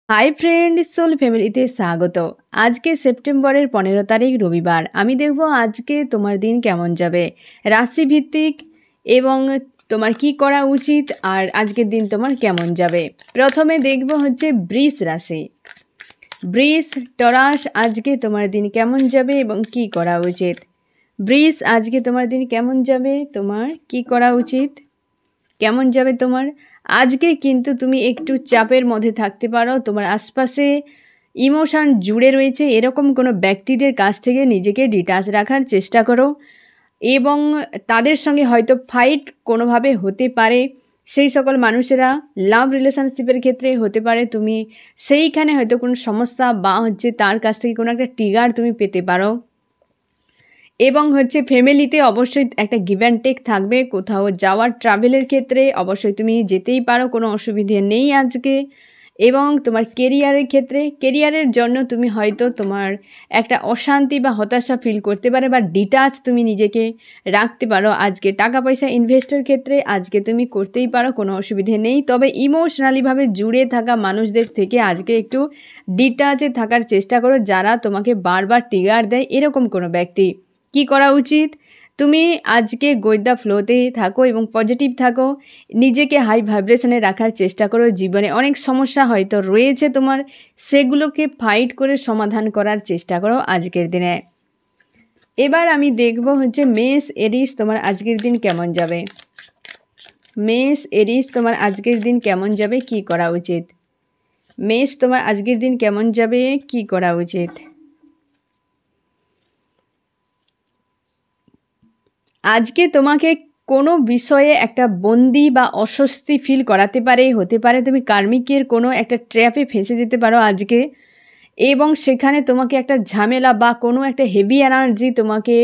Hi friend, soul ফ্যামিলিতে স্বাগত। আজকে সেপ্টেম্বরের 15 তারিখ রবিবার। আমি দেখব আজকে তোমার দিন কেমন যাবে, রাশিভিত্তিক এবং তোমার কি করা উচিত আর আজকের দিন তোমার কেমন যাবে। প্রথমে দেখব হচ্ছে বৃষ রাশি। বৃষ, টরাস, আজকে তোমার দিন কেমন যাবে এবং কি করা উচিত। বৃষ, আজকে তোমার দিন কেমন যাবে, তোমার কি করা উচিত, কেমন যাবে তোমার। আজকে কিন্তু তুমি একটু চাপের মধ্যে থাকতে পারো। তোমার আশপাশে ইমোশন জুড়ে রয়েছে, এরকম কোনো ব্যক্তিদের কাছ থেকে নিজেকে ডিটাচ রাখার চেষ্টা করো এবং তাদের সঙ্গে হয়তো ফাইট কোনোভাবে হতে পারে। সেই সকল মানুষেরা লাভ রিলেশনশিপের ক্ষেত্রে হতে পারে তুমি সেইখানে হয়তো কোনো সমস্যা বা হচ্ছে তার কাছ থেকে কোনো একটা ট্রিগার তুমি পেতে পারো। এবং হচ্ছে ফ্যামিলিতে অবশ্যই একটা গিভ অ্যান্ড টেক থাকবে। কোথাও যাওয়ার ট্রাভেলের ক্ষেত্রে অবশ্যই তুমি যেতেই পারো, কোনো অসুবিধে নেই আজকে। এবং তোমার কেরিয়ারের ক্ষেত্রে, কেরিয়ারের জন্য তুমি হয়তো তোমার একটা অশান্তি বা হতাশা ফিল করতে পারে বা ডিটাচ তুমি নিজেকে রাখতে পারো। আজকে টাকা পয়সা ইনভেস্টের ক্ষেত্রে আজকে তুমি করতেই পারো, কোনো অসুবিধে নেই। তবে ইমোশনালিভাবে জুড়ে থাকা মানুষদের থেকে আজকে একটু ডিটাচে থাকার চেষ্টা করো, যারা তোমাকে বারবার ট্রিগার দেয় এরকম কোনো ব্যক্তি। কি করা উচিত, তুমি আজকে গোয়েন্দা ফ্লোতে থাকো এবং পজিটিভ থাকো, নিজেকে হাই ভাইব্রেশনে রাখার চেষ্টা করো। জীবনে অনেক সমস্যা হয়তো রয়েছে তোমার, সেগুলোকে ফাইট করে সমাধান করার চেষ্টা করো আজকের দিনে। এবার আমি দেখব হচ্ছে মেষ, এরিস, তোমার আজকের দিন কেমন যাবে। মেষ, এরিস, তোমার আজকের দিন কেমন যাবে, কি করা উচিত। মেষ, তোমার আজকের দিন কেমন যাবে, কি করা উচিত। আজকে তোমাকে কোনো বিষয়ে একটা বন্দি বা অস্বস্তি ফিল করাতে পারে, হতে পারে তুমি কার্মিকের কোনো একটা ট্র্যাপে ফেঁসে যেতে পারো আজকে, এবং সেখানে তোমাকে একটা ঝামেলা বা কোনো একটা হেভি এনার্জি তোমাকে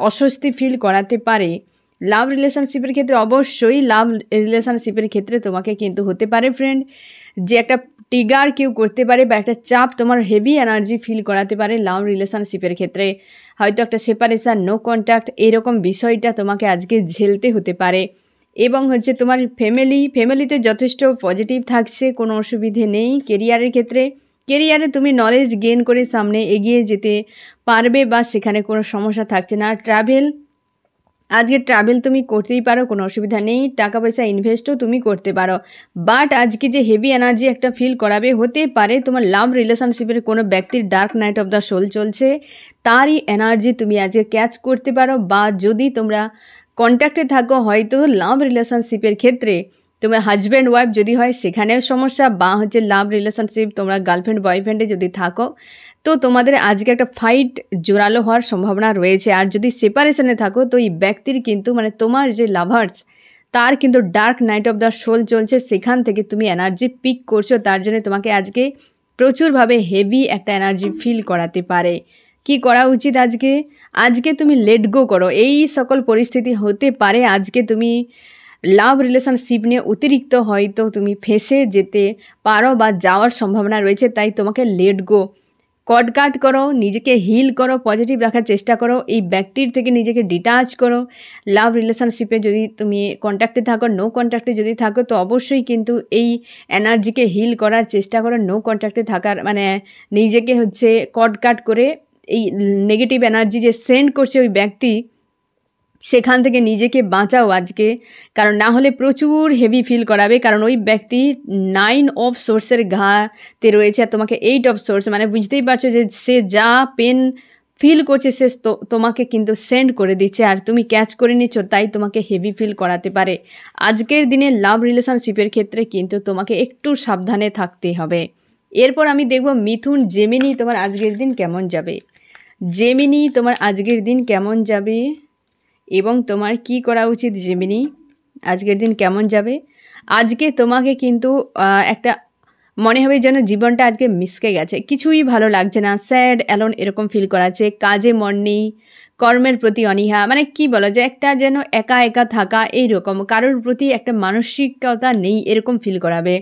অস্বস্তি ফিল করাতে পারে। লাভ রিলেশনশিপের ক্ষেত্রে অবশ্যই, লাভ রিলেশনশিপের ক্ষেত্রে তোমাকে কিন্তু হতে পারে ফ্রেন্ড যে একটা ট্রিগার কেউ করতে পারে বা একটা চাপ তোমার হেভি এনার্জি ফিল করাতে পারে। লাভ রিলেশনশিপের ক্ষেত্রে হয়তো একটা সেপারেশান, নো কন্ট্যাক্ট, এরকম বিষয়টা তোমাকে আজকে ঝেলতে হতে পারে। এবং হচ্ছে তোমার ফ্যামিলিতে যথেষ্ট পজিটিভ থাকছে, কোনো অসুবিধে নেই। কেরিয়ারের ক্ষেত্রে, কেরিয়ারে তুমি নলেজ গেইন করে সামনে এগিয়ে যেতে পারবে বা সেখানে কোনো সমস্যা থাকছে না। আজকে ট্রাভেল তুমি করতেই পারো, কোনো অসুবিধা নেই। টাকা পয়সা ইনভেস্টও তুমি করতে পারো। বাট আজকে যে হেভি এনার্জি একটা ফিল করাবে, হতে পারে তোমার লাভ রিলেশনশিপের কোনো ব্যক্তির dark night of the soul চলছে, তারই এনার্জি তুমি আজকে ক্যাচ করতে পারো। বা যদি তোমরা কন্ট্যাক্টে থাকো হয়তো লাভ রিলেশনশিপের ক্ষেত্রে, তোমার হাজব্যান্ড ওয়াইফ যদি হয় সেখানেও সমস্যা, বা হচ্ছে লাভ রিলেশনশিপ তোমরা গার্লফ্রেন্ড বয়ফ্রেন্ডে যদি থাকো তো তোমাদের আজকে একটা ফাইট জোরালো হওয়ার সম্ভাবনা রয়েছে। আর যদি সেপারেশনে থাকো তো এই ব্যক্তির কিন্তু মানে তোমার যে লাভার্স তার কিন্তু dark night of the soul চলছে, সেখান থেকে তুমি এনার্জি পিক করছো, তার জন্য তোমাকে আজকে প্রচুরভাবে হেভি একটা এনার্জি ফিল করাতে পারে। কি করা উচিত আজকে, আজকে তুমি লেট গো করো। এই সকল পরিস্থিতি হতে পারে আজকে তুমি লাভ রিলেশনশিপ নিয়ে অতিরিক্ত হয়তো তুমি ফেঁসে যেতে পারো বা যাওয়ার সম্ভাবনা রয়েছে, তাই তোমাকে লেট গো, কট কাট করো, নিজেকে হিল করো, পজিটিভ রাখার চেষ্টা করো, এই ব্যক্তির থেকে নিজেকে ডিটাচ করো। লাভ রিলেশনশিপে যদি তুমি কন্ট্যাক্টে থাকো, নো কন্ট্যাক্টে যদি থাকো তো অবশ্যই কিন্তু এই এনার্জিকে হিল করার চেষ্টা করো। নো কন্ট্যাক্টে থাকার মানে নিজেকে হচ্ছে কট কাট করে এই নেগেটিভ এনার্জি যে সেন্ড করছে ওই ব্যক্তি, সেখান থেকে নিজেকে বাঁচাও আজকে, কারণ না হলে প্রচুর হেভি ফিল করাবে। কারণ ওই ব্যক্তি 9 অফ সোর্সের ঘাতে রয়েছে আর তোমাকে 8 অফ সোর্স, মানে বুঝতেই পারছো যে সে যা পেন ফিল করছে সে তোমাকে কিন্তু সেন্ড করে দিচ্ছে আর তুমি ক্যাচ করে নিচ্ছ, তাই তোমাকে হেভি ফিল করাতে পারে। আজকের দিনে লাভ রিলেশনশিপের ক্ষেত্রে কিন্তু তোমাকে একটু সাবধানে থাকতে হবে। এরপর আমি দেখব মিথুন, জেমিনি, তোমার আজকের দিন কেমন যাবে। জেমিনি, তোমার আজকের দিন কেমন যাবে এবং তোমার কি করা উচিত। জেমিনি, আজকের দিন কেমন যাবে। আজকে তোমাকে কিন্তু একটা মনে হবে যেন জীবনটা আজকে মিসকে গেছে, কিছুই ভালো লাগছে না, স্যাড অ্যালোন এরকম ফিল করাচ্ছে। কাজে মন নেই, কর্মের প্রতি অনীহা, মানে কি বলো যে একটা যেন একা একা থাকা, এইরকম কারোর প্রতি একটা মানসিকতা নেই এরকম ফিল করাবে।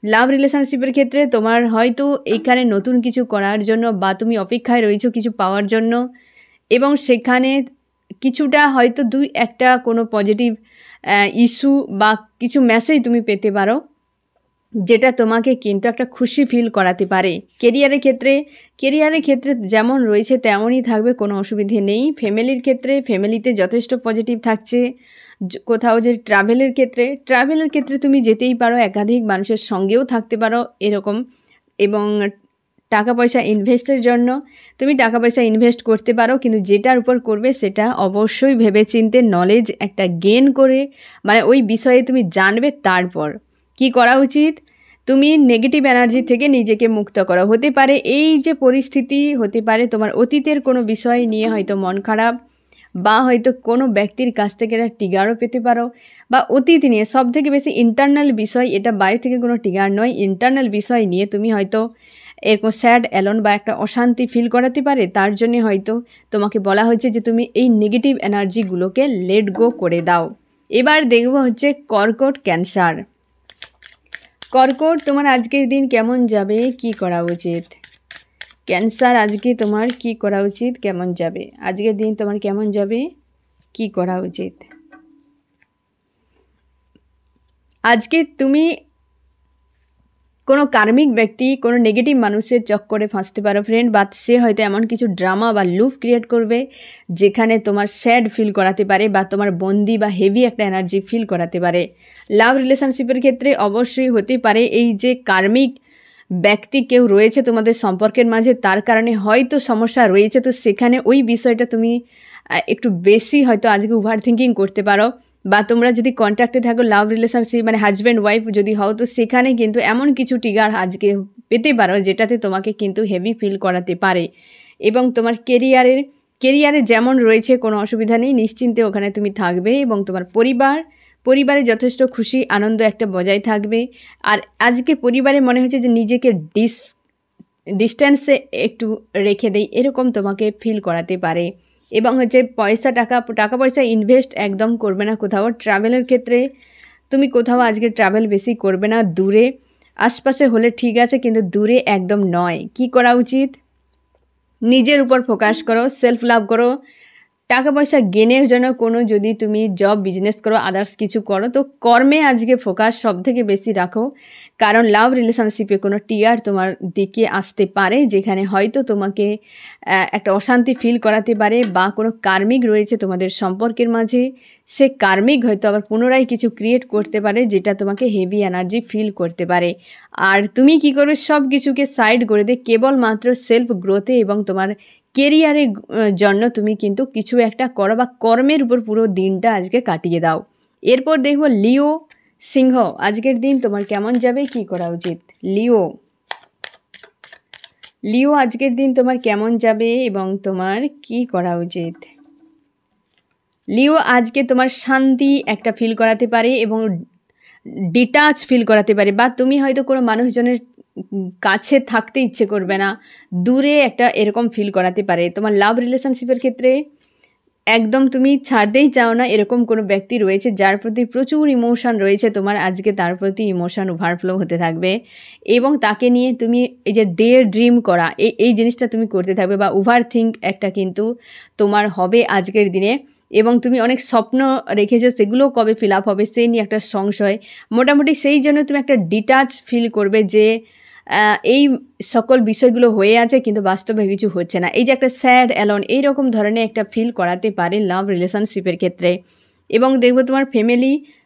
লাভ রিলেশনশিপের ক্ষেত্রে তোমার হয়তো এইখানে নতুন কিছু করার জন্য বা তুমি অপেক্ষায় রয়েছো কিছু পাওয়ার জন্য, এবং সেখানে কিছুটা হয়তো একটা কোনো পজিটিভ ইস্যু বা কিছু মেসেজ তুমি পেতে পারো, যেটা তোমাকে কিন্তু একটা খুশি ফিল করাতে পারে। কেরিয়ারের ক্ষেত্রে যেমন রয়েছে তেমনই থাকবে, কোনো অসুবিধে নেই। ফ্যামিলির ক্ষেত্রে ফ্যামিলিতে যথেষ্ট পজিটিভ থাকছে। কোথাও যে ট্রাভেলের ক্ষেত্রে তুমি যেতেই পারো, একাধিক মানুষের সঙ্গেও থাকতে পারো এরকম। এবং টাকা পয়সা ইনভেস্টের জন্য তুমি টাকা পয়সা ইনভেস্ট করতে পারো, কিন্তু যেটার উপর করবে সেটা অবশ্যই ভেবেচিন্তে নলেজ একটা গেন করে, মানে ওই বিষয়ে তুমি জানবে। তারপর কি করা উচিত, তুমি নেগেটিভ এনার্জি থেকে নিজেকে মুক্ত করো। হতে পারে এই যে পরিস্থিতি, হতে পারে তোমার অতীতের কোনো বিষয় নিয়ে হয়তো মন খারাপ, বা হয়তো কোনো ব্যক্তির কাছ থেকে একটা ট্রিগারও পেতে পারো, বা অতীত নিয়ে সব থেকে বেশি ইন্টারনাল বিষয়, এটা বাইরে থেকে কোনো ট্রিগার নয়, ইন্টারনাল বিষয় নিয়ে তুমি হয়তো এরকম স্যাড অ্যালোন বা একটা অশান্তি ফিল করাতে পারে। তার জন্যে হয়তো তোমাকে বলা হয়েছে যে তুমি এই নেগেটিভ এনার্জিগুলোকে লেট গো করে দাও। এবার দেখব হচ্ছে কর্কট ক্যান্সার। কর্কট, তোমার আজকের দিন কেমন যাবে, কি করা উচিত? ক্যান্সার, আজকে তোমার কি করা উচিত, কেমন যাবে? আজকের দিন তোমার কেমন যাবে, কি করা উচিত? আজকে তুমি কোনো কার্মিক ব্যক্তি, কোনো নেগেটিভ মানুষের চক্করে ফাঁসতে পারো ফ্রেন্ড, বা সে হয়তো এমন কিছু ড্রামা বা লুপ ক্রিয়েট করবে যেখানে তোমার স্যাড ফিল করাতে পারে, বা তোমার বন্দি বা হেভি একটা এনার্জি ফিল করাতে পারে। লাভ রিলেশনশিপের ক্ষেত্রে অবশ্যই হতে পারে এই যে কার্মিক ব্যক্তি কেউ রয়েছে তোমাদের সম্পর্কের মাঝে, তার কারণে হয়তো সমস্যা রয়েছে। তো সেখানে ওই বিষয়টা তুমি একটু বেশি হয়তো আজকে ওভার থিঙ্কিং করতে পারো। বা তোমরা যদি কন্ট্যাক্টে থাকো, লাভ রিলেশনশিপ মানে হাজব্যান্ড ওয়াইফ যদি হও, তো সেখানে কিন্তু এমন কিছু ট্রিগার আজকে পেতে পারো যেটাতে তোমাকে কিন্তু হেভি ফিল করাতে পারে। এবং তোমার কেরিয়ারে যেমন রয়েছে কোনো অসুবিধা নেই, নিশ্চিন্তে ওখানে তুমি থাকবে। এবং তোমার পরিবারে যথেষ্ট খুশি আনন্দ একটা বজায় থাকবে। আর আজকে পরিবারে মনে হচ্ছে যে নিজেকে ডিস্ট্যান্সে একটু রেখে দেই, এরকম তোমাকে ফিল করাতে পারে। এবং হচ্ছে টাকা পয়সা ইনভেস্ট একদম করবে না কোথাও। ট্রাভেলের ক্ষেত্রে তুমি কোথাও আজকে ট্রাভেল বেশি করবে না, দূরে আশপাশে হলে ঠিক আছে, কিন্তু দূরে একদম নয়। কি করা উচিত, নিজের উপর ফোকাস করো, সেলফ লাভ করো। টাকা পয়সা গেনের জন্য কোনো যদি তুমি জব বিজনেস করো, আদার্স কিছু করো, তো কর্মে আজকে ফোকাস সব থেকে বেশি রাখো। কারণ লাভ রিলেশনশিপে কোনো টিয়ার তোমার দিকে আসতে পারে যেখানে হয়তো তোমাকে একটা অশান্তি ফিল করাতে পারে, বা কোনো কার্মিক রয়েছে তোমাদের সম্পর্কের মাঝে, সে কার্মিক হয়তো আবার পুনরায় কিছু ক্রিয়েট করতে পারে যেটা তোমাকে হেভি এনার্জি ফিল করতে পারে। আর তুমি কি করবে, সব কিছুকে সাইড করে দিয়ে কেবলমাত্র সেলফ গ্রোথে এবং তোমার কেরিয়ারের জন্য তুমি কিন্তু কিছু একটা করো, বা কর্মের উপর পুরো দিনটা আজকে কাটিয়ে দাও। এরপর দেখব লিও সিংহ, আজকের দিন তোমার কেমন যাবে, কি করা উচিত? লিও আজকের দিন তোমার কেমন যাবে এবং তোমার কি করা উচিত? লিও, আজকে তোমার শান্তি একটা ফিল করাতে পারে এবং ডিটাচ ফিল করাতে পারে, বা তুমি হয়তো কোনো মানুষজনের কাছে থাকতে ইচ্ছে করবে না, দূরে একটা এরকম ফিল করাতে পারে। তোমার লাভ রিলেশনশিপের ক্ষেত্রে একদম তুমি ছাড়তেই চাও না, এরকম কোনো ব্যক্তি রয়েছে যার প্রতি প্রচুর ইমোশন রয়েছে তোমার, আজকে তার প্রতি ইমোশন ওভারফ্লো হতে থাকবে। এবং তাকে নিয়ে তুমি এই যে ড্রিম করা, এই জিনিসটা তুমি করতে থাকবে, বা ওভার থিঙ্ক একটা কিন্তু তোমার হবে আজকের দিনে। এবং তুমি অনেক স্বপ্ন রেখেছো, সেগুলো কবে ফিল আপ হবে সেই নিয়ে একটা সংশয়। মোটামুটি সেই জন্য তুমি একটা ডিটাচ ফিল করবে যে এই সকল বিষয়গুলো হয়ে আছে কিন্তু বাস্তবে কিছু হচ্ছে না, এই যে একটা স্যাড অ্যালোন এইরকম ধরনের একটা ফিল করাতে পারে লাভ রিলেশনশিপের ক্ষেত্রে। এবং দেখবো তোমার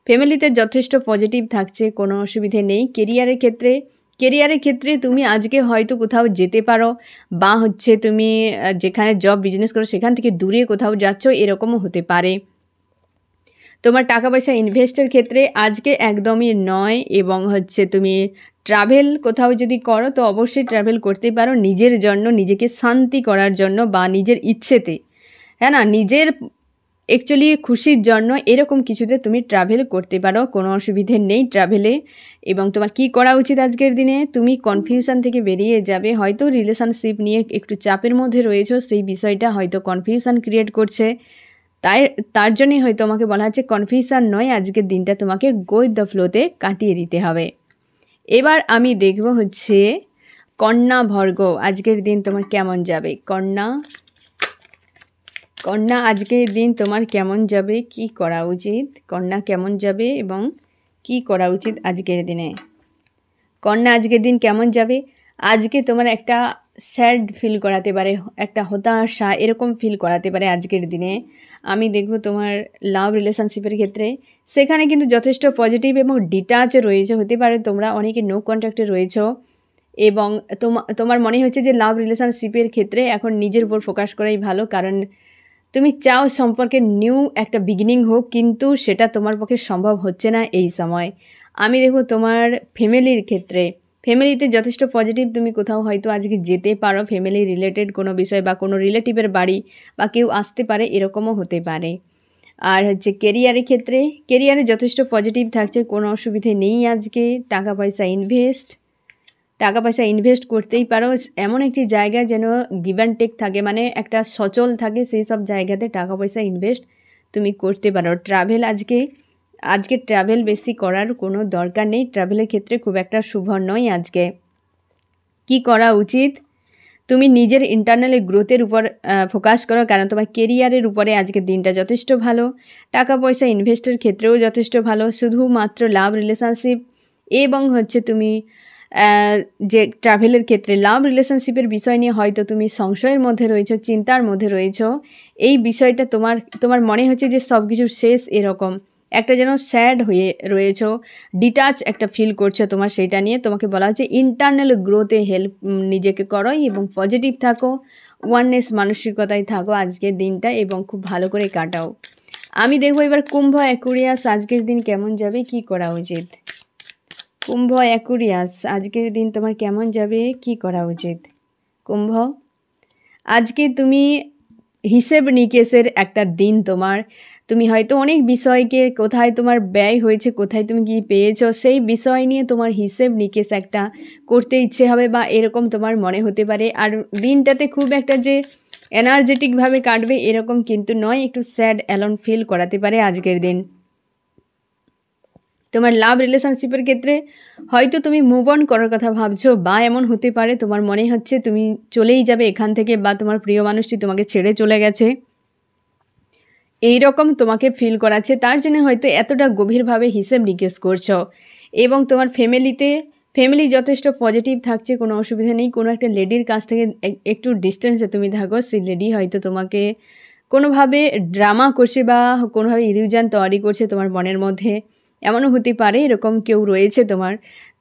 ফ্যামিলিতে যথেষ্ট পজিটিভ থাকছে, কোনো অসুবিধে নেই। কেরিয়ারের ক্ষেত্রে তুমি আজকে হয়তো কোথাও যেতে পারো, বা হচ্ছে তুমি যেখানে জব বিজনেস করো সেখান থেকে দূরে কোথাও যাচ্ছ, এরকমও হতে পারে। তোমার টাকা পয়সা ইনভেস্টের ক্ষেত্রে আজকে একদমই নয়। এবং হচ্ছে তুমি ট্রাভেল কোথাও যদি করো তো অবশ্যই ট্রাভেল করতে পারো নিজের জন্য, নিজেকে শান্তি করার জন্য, বা নিজের ইচ্ছেতে, হ্যাঁ না, নিজের অ্যাকচুয়ালি খুশির জন্য এরকম কিছুতে তুমি ট্রাভেল করতে পারো, কোনো অসুবিধে নেই ট্রাভেলে। এবং তোমার কি করা উচিত আজকের দিনে, তুমি কনফিউশন থেকে বেরিয়ে যাবে। হয়তো রিলেশনশিপ নিয়ে একটু চাপের মধ্যে রয়েছো, সেই বিষয়টা হয়তো কনফিউশন ক্রিয়েট করছে, তার জন্যই হয়তো আমাকে বলা হচ্ছে কনফিউশন নয়, আজকের দিনটা তোমাকে গো উইথ দ্য ফ্লোতে কাটিয়ে দিতে হবে। এবার আমি দেখব হচ্ছে কন্যা ভর্গ, আজকের দিন তোমার কেমন যাবে? কন্যা আজকের দিন তোমার কেমন যাবে, কি করা উচিত? কন্যা কেমন যাবে এবং কি করা উচিত আজকের দিনে? কন্যা আজকের দিন কেমন যাবে? আজকে তোমার একটা স্যাড ফিল করাতে পারে, একটা হতাশা এরকম ফিল করাতে পারে আজকের দিনে। আমি দেখব তোমার লাভ রিলেশনশিপের ক্ষেত্রে সেখানে কিন্তু যথেষ্ট পজিটিভ এবং ডিটাচ রয়েছে। হতে পারে তোমরা অনেকে নো কন্ট্যাক্টে রয়েছো এবং তোমার মনে হচ্ছে যে লাভ রিলেশনশিপের ক্ষেত্রে এখন নিজের উপর ফোকাস করাই ভালো, কারণ তুমি চাও সম্পর্কে নিউ একটা বিগিনিং হোক, কিন্তু সেটা তোমার পক্ষে সম্ভব হচ্ছে না এই সময়। আমি দেখব তোমার ফ্যামিলির ক্ষেত্রে, ফ্যামিলিতে যথেষ্ট পজিটিভ, তুমি কোথাও হয়তো আজকে যেতে পারো ফ্যামিলি রিলেটেড কোনো বিষয় বা কোনো রিলেটিভের বাড়ি বা কেউ আসতে পারে, এরকমও হতে পারে। আর হচ্ছে কেরিয়ারের ক্ষেত্রে, কেরিয়ারে যথেষ্ট পজিটিভ থাকছে, কোনো অসুবিধে নেই আজকে। টাকা পয়সা ইনভেস্ট করতেই পারো, এমন একটি জায়গা যেন গিভ অ্যান্ড টেক থাকে, মানে একটা সচল থাকে, সেই সব জায়গাতে টাকা পয়সা ইনভেস্ট তুমি করতে পারো। ট্রাভেল আজকে ট্রাভেল বেশি করার কোনো দরকার নেই, ট্রাভেলের ক্ষেত্রে খুব একটা শুভ নয় আজকে। কি করা উচিত? তুমি নিজের ইন্টারনাল গ্রোথের উপর ফোকাস করো, কারণ তোমার কেরিয়ারের উপরে আজকের দিনটা যথেষ্ট ভালো। টাকা পয়সা ইনভেস্টের ক্ষেত্রেও যথেষ্ট ভালো। শুধুমাত্র লাভ রিলেশনশিপ এবং হচ্ছে তুমি যে ট্রাভেলের ক্ষেত্রে লাভ রিলেশনশিপের বিষয় নিয়ে হয়তো তুমি সংশয়ের মধ্যে রয়েছো, চিন্তার মধ্যে রয়েছো। এই বিষয়টা তোমার মনে হচ্ছে যে সব কিছু শেষ, এরকম একটা যেন স্যাড হয়ে রয়েছো, ডিটাচ একটা ফিল করছো তোমার, সেটা নিয়ে তোমাকে বলা হচ্ছে ইন্টারনাল গ্রোথে হেল্প নিজেকে করো এবং পজিটিভ থাকো, ওয়াননেস মানসিকতায় থাকো আজকের দিনটা এবং খুব ভালো করে কাটাও। আমি দেখবো এবার কুম্ভ অ্যাকুরিয়াস আজকের দিন কেমন যাবে, কি করা উচিত? কুম্ভ অ্যাকুরিয়াস আজকের দিন তোমার কেমন যাবে, কি করা উচিত? কুম্ভ, আজকে তুমি হিসেব নিকেশের একটা দিন তোমার। তুমি হয়তো অনেক বিষয়কে, কোথায় তোমার ব্যয় হয়েছে, কোথায় তুমি কি পেয়েছো, সেই বিষয় নিয়ে তোমার হিসেব নিকেশ একটা করতে ইচ্ছে হবে বা এরকম তোমার মনে হতে পারে। আর দিনটাতে খুব একটা যে এনার্জেটিকভাবে কাটবে এরকম কিন্তু নয়, একটু স্যাড অ্যালোন ফিল করাতে পারে আজকের দিন। তোমার লাভ রিলেশনশিপের ক্ষেত্রে হয়তো তুমি মুভ অন করার কথা ভাবছো, বা এমন হতে পারে তোমার মনে হচ্ছে তুমি চলেই যাবে এখান থেকে, বা তোমার প্রিয় মানুষটি তোমাকে ছেড়ে চলে গেছে, এই রকম তোমাকে ফিল করাচ্ছে। তার জন্য হয়তো এতটা গভীরভাবে হিসেব নিকেশ করছো। এবং তোমার ফ্যামিলি যথেষ্ট পজিটিভ থাকছে, কোনো অসুবিধা নেই। কোনো একটা লেডির কাছ থেকে একটু ডিস্টেন্সে তুমি থাকো, সেই লেডি হয়তো তোমাকে কোনোভাবে ড্রামা করছে বা কোনোভাবে ইলিউশন তৈরি করছে তোমার মনের মধ্যে, এমনও হতে পারে, এরকম কেউ রয়েছে তোমার।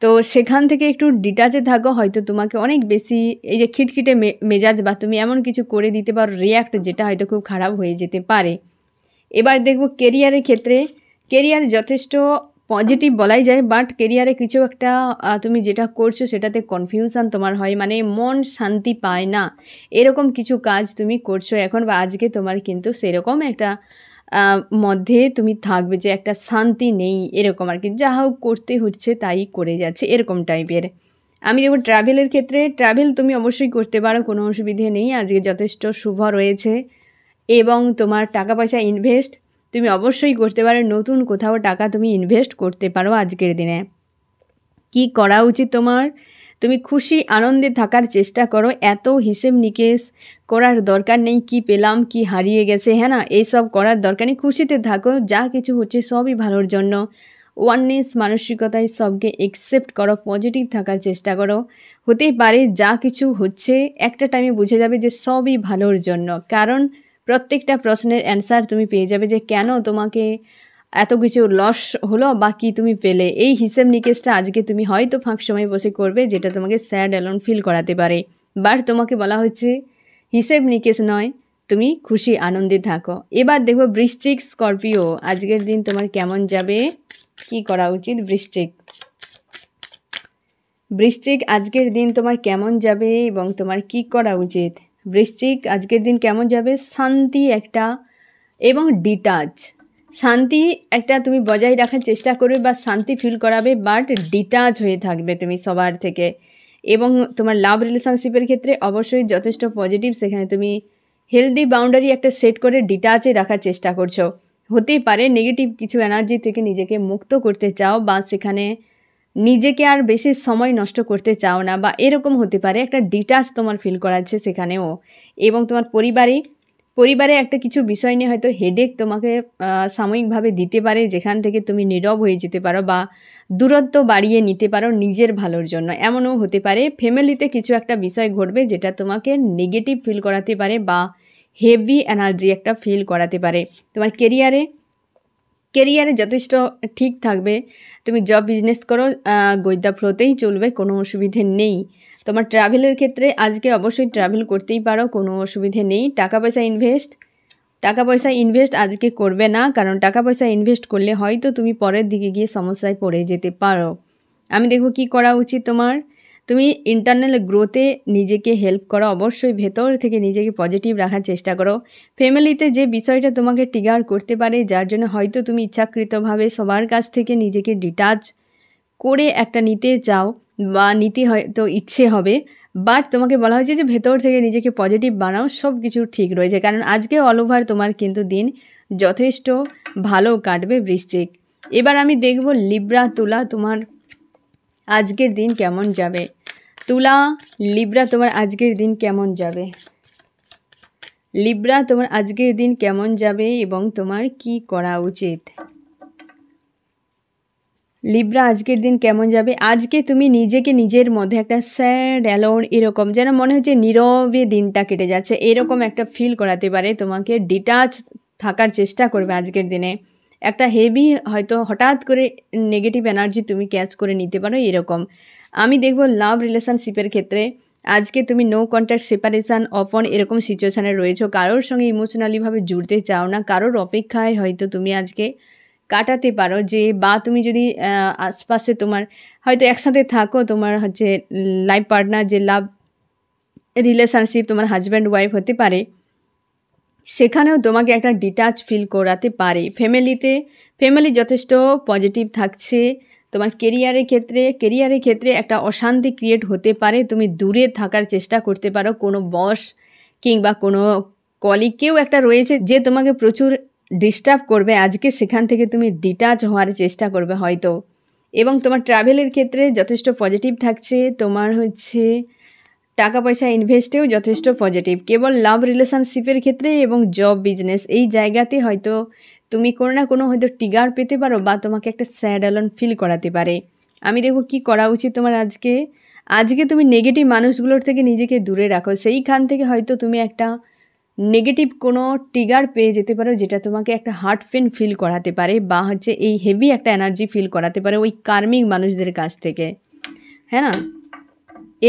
তো সেখান থেকে একটু ডিটাচে থাকো। হয়তো তোমাকে অনেক বেশি এই যে খিটখিটে মেজাজ বা তুমি এমন কিছু করে দিতে পারো রিয়াক্ট, যেটা হয়তো খুব খারাপ হয়ে যেতে পারে। এবার দেখব কেরিয়ারের ক্ষেত্রে, কেরিয়ার যথেষ্ট পজিটিভ বলাই যায়, বাট কেরিয়ারে কিছু একটা তুমি যেটা করছো সেটাতে কনফিউশন তোমার হয়, মানে মন শান্তি পায় না, এরকম কিছু কাজ তুমি করছো এখন বা আজকে তোমার কিন্তু সেরকম একটা মধ্যে তুমি থাকবে যে একটা শান্তি নেই, এরকম আর কি, যা হোক করতে হচ্ছে তাই করে যাচ্ছে, এরকম টাইপের। আমি দেখব ট্রাভেলের ক্ষেত্রে, ট্রাভেল তুমি অবশ্যই করতে পারো, কোনো অসুবিধে নেই, আজকে যথেষ্ট শুভ রয়েছে। এবং তোমার টাকা পয়সা ইনভেস্ট তুমি অবশ্যই করতে পারো, নতুন কোথাও টাকা তুমি ইনভেস্ট করতে পারো আজকের দিনে। কি করা উচিত তোমার? তুমি খুশি আনন্দে থাকার চেষ্টা করো, এত হিসেব নিকেশ করার দরকার নেই, কি পেলাম কি হারিয়ে গেছে, হ্যাঁ না, এইসব করার দরকার নেই। খুশিতে থাকো, যা কিছু হচ্ছে সবই ভালোর জন্য, ওয়াননেস মানসিকতায় সবকে একসেপ্ট করো, পজিটিভ থাকার চেষ্টা করো। হতেই পারে যা কিছু হচ্ছে একটা টাইমে বুঝে যাবে যে সবই ভালোর জন্য, কারণ প্রত্যেকটা প্রশ্নের অ্যান্সার তুমি পেয়ে যাবে যে কেন তোমাকে এত কিছু লস হলো বা কি তুমি পেলে। এই হিসেব নিকেশটা আজকে তুমি হয়তো ফাঁক সময় বসে করবে, যেটা তোমাকে স্যাড অ্যালোন ফিল করাতে পারে, বাট তোমাকে বলা হচ্ছে হিসেব নিকেশ নয়, তুমি খুশি আনন্দে থাকো। এবার দেখো বৃশ্চিক স্করপিও আজকের দিন তোমার কেমন যাবে, কি করা উচিত? বৃশ্চিক আজকের দিন তোমার কেমন যাবে এবং তোমার কি করা উচিত? বৃশ্চিক আজকের দিন কেমন যাবে? শান্তি একটা এবং ডিটাচ, শান্তি একটা তুমি বজায় রাখার চেষ্টা করবে বা শান্তি ফিল করাবে, বাট ডিটাচ হয়ে থাকবে তুমি সবার থেকে। এবং তোমার লাভ রিলেশনশিপের ক্ষেত্রে অবশ্যই যথেষ্ট পজিটিভ, সেখানে তুমি হেলদি বাউন্ডারি একটা সেট করে ডিটাচে রাখার চেষ্টা করছো। হতেই পারে নেগেটিভ কিছু এনার্জি থেকে নিজেকে মুক্ত করতে চাও, বা সেখানে নিজেকে আর বেশি সময় নষ্ট করতে চাও না, বা এরকম হতে পারে একটা ডিটাচ তোমার ফিল করাচ্ছে সেখানেও। এবং তোমার পরিবারে একটা কিছু বিষয় নিয়ে হয়তো হেডেক তোমাকে সাময়িকভাবে দিতে পারে, যেখান থেকে তুমি নীরব হয়ে যেতে পারো বা দূরত্ব বাড়িয়ে নিতে পারো নিজের ভালোর জন্য, এমনও হতে পারে। ফ্যামিলিতে কিছু একটা বিষয় ঘটবে যেটা তোমাকে নেগেটিভ ফিল করাতে পারে বা হেভি এনার্জি একটা ফিল করাতে পারে। তোমার কেরিয়ারে যথেষ্ট ঠিক থাকবে। তুমি জব বিজনেস করো, গইদা ফ্লোতেই চলবে, কোনো অসুবিধে নেই। তোমার ট্রাভেলের ক্ষেত্রে আজকে অবশ্যই ট্রাভেল করতেই পারো, কোনো অসুবিধে নেই। টাকা পয়সা ইনভেস্ট আজকে করবে না, কারণ টাকা পয়সা ইনভেস্ট করলে হয়তো তুমি পরের দিকে গিয়ে সমস্যায় পড়ে যেতে পারো। আমি দেখব কি করা উচিত তোমার। তুমি ইন্টারনাল গ্রোথে নিজেকে হেল্প করো, অবশ্যই ভেতর থেকে নিজেকে পজিটিভ রাখার চেষ্টা করো। ফ্যামিলিতে যে বিষয়টা তোমাকে ট্রিগার করতে পারে, যার জন্য হয়তো তুমি ইচ্ছাকৃতভাবে সবার কাছ থেকে নিজেকে ডিটাচ করে একটা নিতে চাও বা নিতে হয়তো ইচ্ছে হবে, বাট তোমাকে বলা হয়েছে যে ভেতর থেকে নিজেকে পজিটিভ বানাও, সব কিছু ঠিক রয়েছে। কারণ আজকে অল ওভার তোমার কিন্তু দিন যথেষ্ট ভালো কাটবে বৃশ্চিক। এবার আমি দেখব লিব্রা, তুলা, তোমার আজকের দিন কেমন যাবে। তুলা, লিব্রা, তোমার আজকের দিন কেমন যাবে। লিব্রা, তোমার আজকের দিন কেমন যাবে এবং তোমার কি করা উচিত। লিব্রা, আজকের দিন কেমন যাবে। আজকে তুমি নিজেকে নিজের মধ্যে একটা স্যাড অ্যালোন এরকম যেন মনে হচ্ছে নীরবে দিনটা কেটে যাচ্ছে, এরকম একটা ফিল করাতে পারে। তোমাকে ডিটাচ থাকার চেষ্টা করবে আজকের দিনে। একটা হেভি হয়তো হঠাৎ করে নেগেটিভ এনার্জি তুমি ক্যাচ করে নিতে পারো এরকম। আমি দেখব লাভ রিলেশনশিপের ক্ষেত্রে আজকে তুমি নো কন্ট্যাক্ট, সেপারেশান, অপন এরকম সিচুয়েশানে রয়েছো। কারোর সঙ্গে ইমোশনালিভাবে জুড়তে চাও না, কারোর অপেক্ষায় হয়তো তুমি আজকে কাটাতে পারো। যে বা তুমি যদি আশপাশে তোমার হয়তো একসাথে থাকো, তোমার হচ্ছে লাইফ পার্টনার, যে লাভ রিলেশনশিপ তোমার হাজব্যান্ড ওয়াইফ হতে পারে, সেখানেও তোমাকে একটা ডিটাচ ফিল করাতে পারে। ফ্যামিলি যথেষ্ট পজিটিভ থাকছে। তোমার কেরিয়ারের ক্ষেত্রে একটা অশান্তি ক্রিয়েট হতে পারে, তুমি দূরে থাকার চেষ্টা করতে পারো। কোনো বস কিংবা কোনো কলিগ কেউ একটা রয়েছে যে তোমাকে প্রচুর ডিস্টার্ব করবে আজকে, সেখান থেকে তুমি ডিটাচ হওয়ার চেষ্টা করবে হয়তো। এবং তোমার ট্রাভেলের ক্ষেত্রে যথেষ্ট পজিটিভ থাকছে। তোমার হচ্ছে টাকা পয়সা ইনভেস্টেও যথেষ্ট পজিটিভ। কেবল লাভ রিলেশনশিপের ক্ষেত্রে এবং জব বিজনেস এই জায়গাতে হয়তো তুমি কোনো না কোনো হয়তো ট্রিগার পেতে পারো বা তোমাকে একটা স্যাড অ্যালোন ফিল করাতে পারে। আমি দেখব কি করা উচিত তোমার আজকে তুমি নেগেটিভ মানুষগুলোর থেকে নিজেকে দূরে রাখো। সেইখান থেকে হয়তো তুমি একটা নেগেটিভ কোনো ট্রিগার পেয়ে যেতে পারো, যেটা তোমাকে একটা হার্ট পেন ফিল করাতে পারে বা হচ্ছে এই হেভি একটা এনার্জি ফিল করাতে পারে ওই কার্মিক মানুষদের কাছ থেকে, হ্যাঁ না।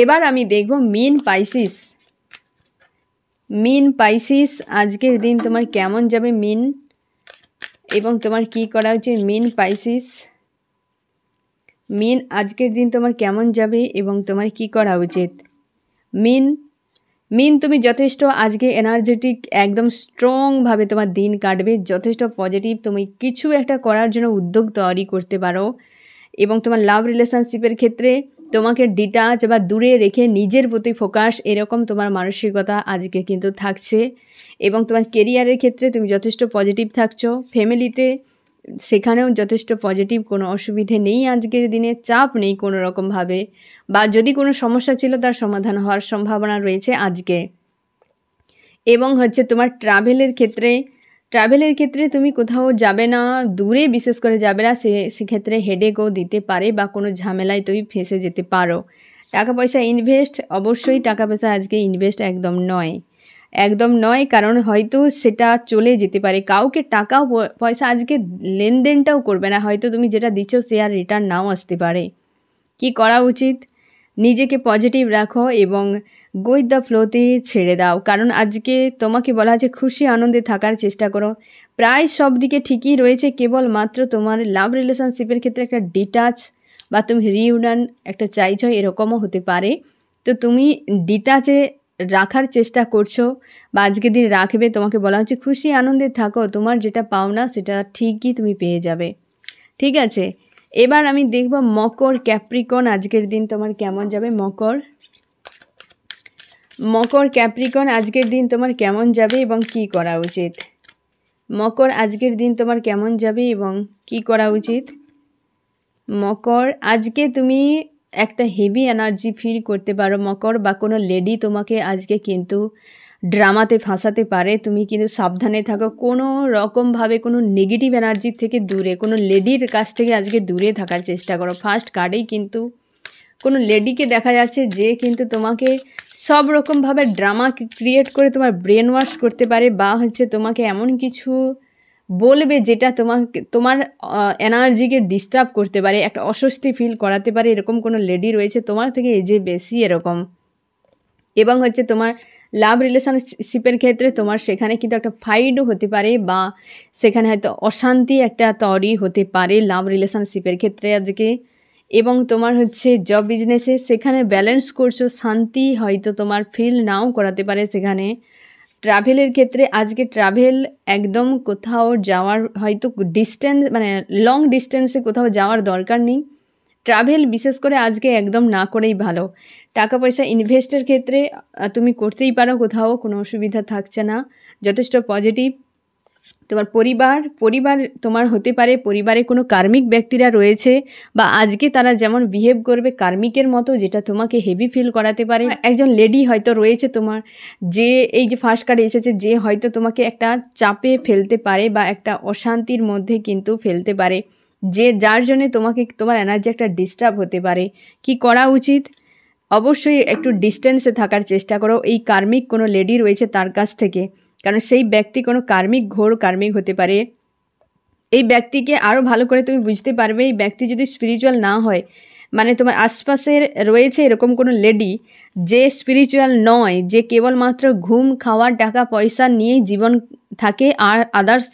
এবার আমি দেখব মিন পাইসিস আজকের দিন তোমার কেমন যাবে এবং তোমার কি করা উচিত। মিন আজকের দিন তোমার কেমন যাবে এবং তোমার কি করা উচিত। মিন তুমি যথেষ্ট আজকে এনার্জেটিক, একদম স্ট্রংভাবে তোমার দিন কাটবে, যথেষ্ট পজিটিভ। তুমি কিছু একটা করার জন্য উদ্যোগ তৈরি করতে পারো। এবং তোমার লাভ রিলেশনশিপের ক্ষেত্রে তোমাকে ডিটাচ বা দূরে রেখে নিজের প্রতি ফোকাস, এরকম তোমার মানসিকতা আজকে কিন্তু থাকছে। এবং তোমার কেরিয়ারের ক্ষেত্রে তুমি যথেষ্ট পজিটিভ থাকছো। ফ্যামিলিতে সেখানেও যথেষ্ট পজিটিভ, কোনো অসুবিধে নেই আজকের দিনে, চাপ নেই কোনো রকমভাবে, বা যদি কোনো সমস্যা ছিল তার সমাধান হওয়ার সম্ভাবনা রয়েছে আজকে। এবং হচ্ছে তোমার ট্রাভেলের ক্ষেত্রে তুমি কোথাও যাবে না, দূরে বিশেষ করে যাবে না, সেক্ষেত্রে হেডেকও দিতে পারে বা কোনো ঝামেলায় তুমি ফেঁসে যেতে পারো। টাকা পয়সা ইনভেস্ট, অবশ্যই টাকা পয়সা আজকে ইনভেস্ট একদম নয়, কারণ হয়তো সেটা চলে যেতে পারে। কাউকে টাকাও পয়সা আজকে লেনদেনটাও করবে না, হয়তো তুমি যেটা দিচ্ছ সে আর রিটার্ন নাও আসতে পারে। কি করা উচিত, নিজেকে পজিটিভ রাখো এবং গো উইথ দ্য ফ্লোতে ছেড়ে দাও। কারণ আজকে তোমাকে বলা হয়েছে খুশি আনন্দে থাকার চেষ্টা করো। প্রায় সব দিকে ঠিকই রয়েছে, কেবলমাত্র তোমার লাভ রিলেশনশিপের ক্ষেত্রে একটা ডিটাচ বা তুমি রিইউনিয়ন একটা চাইছো, এরকমও হতে পারে। তো তুমি ডিটাচে রাখার চেষ্টা করছো বা আজকে দিন রাখবে। তোমাকে বলা হচ্ছে খুশি আনন্দে থাকো, তোমার যেটা পাওনা সেটা ঠিকই তুমি পেয়ে যাবে, ঠিক আছে। এবার আমি দেখব মকর ক্যাপ্রিকন আজকের দিন তোমার কেমন যাবে। মকর ক্যাপ্রিকন আজকের দিন তোমার কেমন যাবে এবং কি করা উচিত। মকর আজকের দিন তোমার কেমন যাবে এবং কি করা উচিত। মকর আজকে তুমি একটা হেভি এনার্জি ফিল করতে পারো মকর, বা কোনো লেডি তোমাকে আজকে কিন্তু ড্রামাতে ফাঁসাতে পারে। তুমি কিন্তু সাবধানে থাকো, কোনো রকমভাবে কোনো নেগেটিভ এনার্জির থেকে দূরে, কোনো লেডির কাছ থেকে আজকে দূরে থাকার চেষ্টা করো। ফার্স্ট কার্ডেই কিন্তু কোনো লেডিকে দেখা যাচ্ছে যে কিন্তু তোমাকে সব রকমভাবে ড্রামা ক্রিয়েট করে তোমার ব্রেন ওয়াশ করতে পারে, বা হচ্ছে তোমাকে এমন কিছু বলবে যেটা তোমার এনার্জিকে ডিস্টার্ব করতে পারে, একটা অস্বস্তি ফিল করাতে পারে। এরকম কোনো লেডি রয়েছে তোমার থেকে এজে বেশি এরকম। এবং হচ্ছে তোমার লাভ রিলেশনশিপের ক্ষেত্রে তোমার সেখানে কিন্তু একটা ফাইটও হতে পারে, বা সেখানে হয়তো অশান্তি একটা তৈরি হতে পারে লাভ রিলেশনশিপের ক্ষেত্রে আজকে। এবং তোমার হচ্ছে জব বিজনেসে সেখানে ব্যালেন্স করছো, শান্তি হয়তো তোমার ফিল নাও করাতে পারে সেখানে। ট্রাভেলের ক্ষেত্রে আজকে ট্রাভেল একদম কোথাও যাওয়ার হয়তো ডিস্টেন্স মানে লং ডিস্টেন্সে কোথাও যাওয়ার দরকার নেই। ট্রাভেল বিশেষ করে আজকে একদম না করেই ভালো। টাকা পয়সা ইনভেস্টের ক্ষেত্রে তুমি করতেই পারো, কোথাও কোনো অসুবিধা থাকছে না, যথেষ্ট পজিটিভ। তোমার পরিবার তোমার হতে পারে, পরিবারে কোনো কার্মিক ব্যক্তিরা রয়েছে, বা আজকে তারা যেমন বিহেভ করবে কার্মিকের মতো, যেটা তোমাকে হেভি ফিল করাতে পারে। একজন লেডি হয়তো রয়েছে তোমার, যে এই যে ফার্স্ট কার্ডে এসেছে, যে হয়তো তোমাকে একটা চাপে ফেলতে পারে বা একটা অশান্তির মধ্যে কিন্তু ফেলতে পারে, যে যার জন্যে তোমার এনার্জি একটা ডিস্টার্ব হতে পারে। কি করা উচিত? অবশ্যই একটু ডিস্টেন্সে থাকার চেষ্টা করো এই কার্মিক কোনো লেডি রয়েছে তার কাছ থেকে, কারণ সেই ব্যক্তি কোনো ঘোর কার্মিক হতে পারে। এই ব্যক্তিকে আরও ভালো করে তুমি বুঝতে পারবে, এই ব্যক্তি যদি স্পিরিচুয়াল না হয়, মানে তোমার আশপাশের রয়েছে এরকম কোনো লেডি যে স্পিরিচুয়াল নয়, যে কেবলমাত্র ঘুম, খাওয়া, টাকা পয়সা নিয়েই জীবন থাকে, আর আদার্স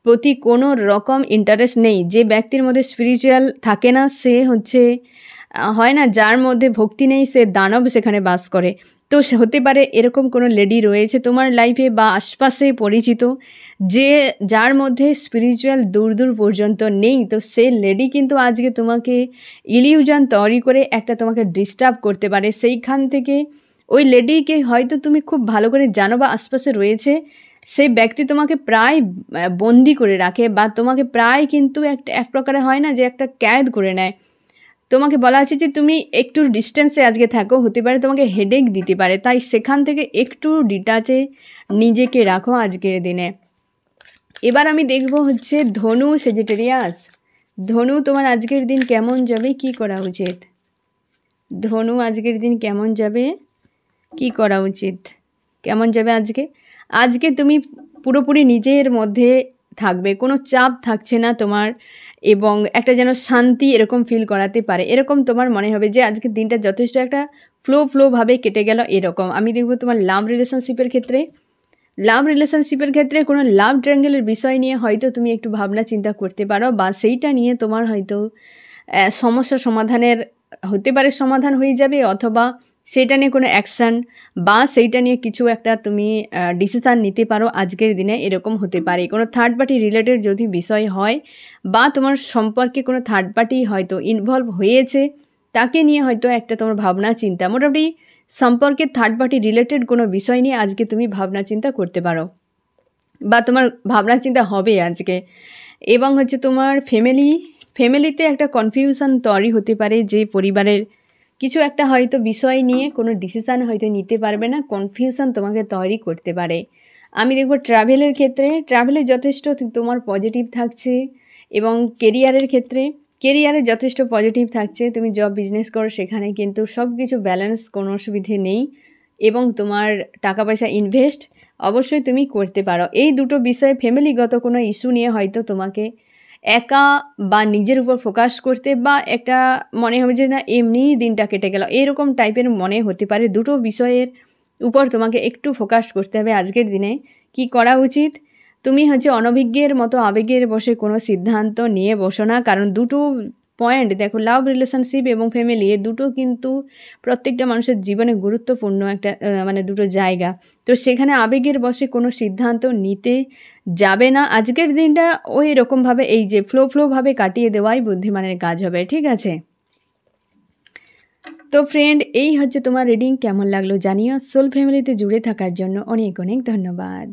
প্রতি কোনো রকম ইন্টারেস্ট নেই, যে ব্যক্তির মধ্যে স্পিরিচুয়াল থাকে না, সে হচ্ছে হয় না যার মধ্যে ভক্তি নেই সে দানব সেখানে বাস করে। তো হতে পারে এরকম কোনো লেডি রয়েছে তোমার লাইফে বা আশপাশে পরিচিত, যে যার মধ্যে স্পিরিচুয়াল দূর দূর পর্যন্ত নেই। তো সেই লেডি কিন্তু আজকে তোমাকে ইলিউশন তৈরি করে একটা তোমাকে ডিস্টার্ব করতে পারে। সেইখান থেকে ওই লেডিকে হয়তো তুমি খুব ভালো করে জানো বা আশপাশে রয়েছে, সেই ব্যক্তি তোমাকে প্রায় বন্দি করে রাখে, বা তোমাকে প্রায় কিন্তু এক প্রকারে হয় না যে একটা ক্যাদ করে নেয়। তোমাকে বলা আছে যে তুমি একটু ডিস্টেন্সে আজকে থাকো, হতে পারে তোমাকে হেডেক দিতে পারে, তাই সেখান থেকে একটু ডিটাচে নিজেকে রাখো আজকের দিনে। এবার আমি দেখব হচ্ছে ধনু সেজিটেরিয়াস। ধনু তোমার আজকের দিন কেমন যাবে, কি করা উচিত? ধনু আজকের দিন কেমন যাবে, কি করা উচিত, কেমন যাবে আজকে তুমি পুরোপুরি নিজের মধ্যে থাকবে, কোনো চাপ থাকছে না তোমার, এবং একটা যেন শান্তি এরকম ফিল করাতে পারে। এরকম তোমার মনে হবে যে আজকের দিনটা যথেষ্ট একটা ফ্লোভাবে কেটে গেল এরকম। আমি দেখব তোমার লাভ রিলেশনশিপের ক্ষেত্রে কোনো লাভ ট্রায়াঙ্গেলের বিষয় নিয়ে হয়তো তুমি একটু ভাবনা চিন্তা করতে পারো, বা সেইটা নিয়ে তোমার হয়তো সমস্যা সমাধানের হতে পারে, সমাধান হয়ে যাবে, অথবা সেইটা নিয়ে কোনো অ্যাকশান বা সেইটা নিয়ে কিছু একটা তুমি ডিসিশান নিতে পারো আজকের দিনে, এরকম হতে পারে। কোনো থার্ড পার্টি রিলেটেড যদি বিষয় হয়, বা তোমার সম্পর্কে কোনো থার্ড পার্টি হয়তো ইনভলভ হয়েছে, তাকে নিয়ে হয়তো একটা তোমার ভাবনা চিন্তা, মোটামুটি সম্পর্কে থার্ড পার্টি রিলেটেড কোনো বিষয় নিয়ে আজকে তুমি ভাবনা চিন্তা করতে পারো, বা তোমার ভাবনা চিন্তা হবে আজকে। এবং হচ্ছে তোমার ফ্যামিলিতে একটা কনফিউশন তৈরি হতে পারে, যে পরিবারের কিছু একটা হয়তো বিষয় নিয়ে কোনো ডিসিশান হয়তো নিতে পারবে না, কনফিউশন তোমাকে তৈরি করতে পারে। আমি দেখব ট্রাভেলের ক্ষেত্রে যথেষ্ট তোমার পজিটিভ থাকছে, এবং কেরিয়ারে যথেষ্ট পজিটিভ থাকছে। তুমি জব বিজনেস করো সেখানে কিন্তু সব কিছু ব্যালেন্স, কোনো অসুবিধে নেই, এবং তোমার টাকা পয়সা ইনভেস্ট অবশ্যই তুমি করতে পারো। এই দুটো বিষয়ে ফ্যামিলিগত কোনো ইস্যু নিয়ে হয়তো তোমাকে একা বা নিজের উপর ফোকাস করতে, বা একটা মনে হবে যে না এমনিই দিনটা কেটে গেল, এরকম টাইপের মনে হতে পারে। দুটো বিষয়ের উপর তোমাকে একটু ফোকাস করতে হবে আজকের দিনে। কি করা উচিত? তুমি হচ্ছে অনভিজ্ঞের মতো আবেগের বশে কোনো সিদ্ধান্ত নিয়ে বসো না, কারণ দুটো পয়েন্ট দেখো, লাভ রিলেশনশিপ এবং ফ্যামিলি, এ দুটো কিন্তু প্রত্যেকটা মানুষের জীবনে গুরুত্বপূর্ণ একটা মানে দুটো জায়গা। তো সেখানে আবেগের বশে কোনো সিদ্ধান্ত নিতে যাবে না আজকের দিনটা। ওই রকমভাবে এই যে ফ্লোভাবে কাটিয়ে দেওয়াই বুদ্ধিমানের কাজ হবে, ঠিক আছে? তো ফ্রেন্ড, এই হচ্ছে তোমার রিডিং। কেমন লাগলো জানিও। সোল ফ্যামিলিতে জুড়ে থাকার জন্য অনেক অনেক ধন্যবাদ।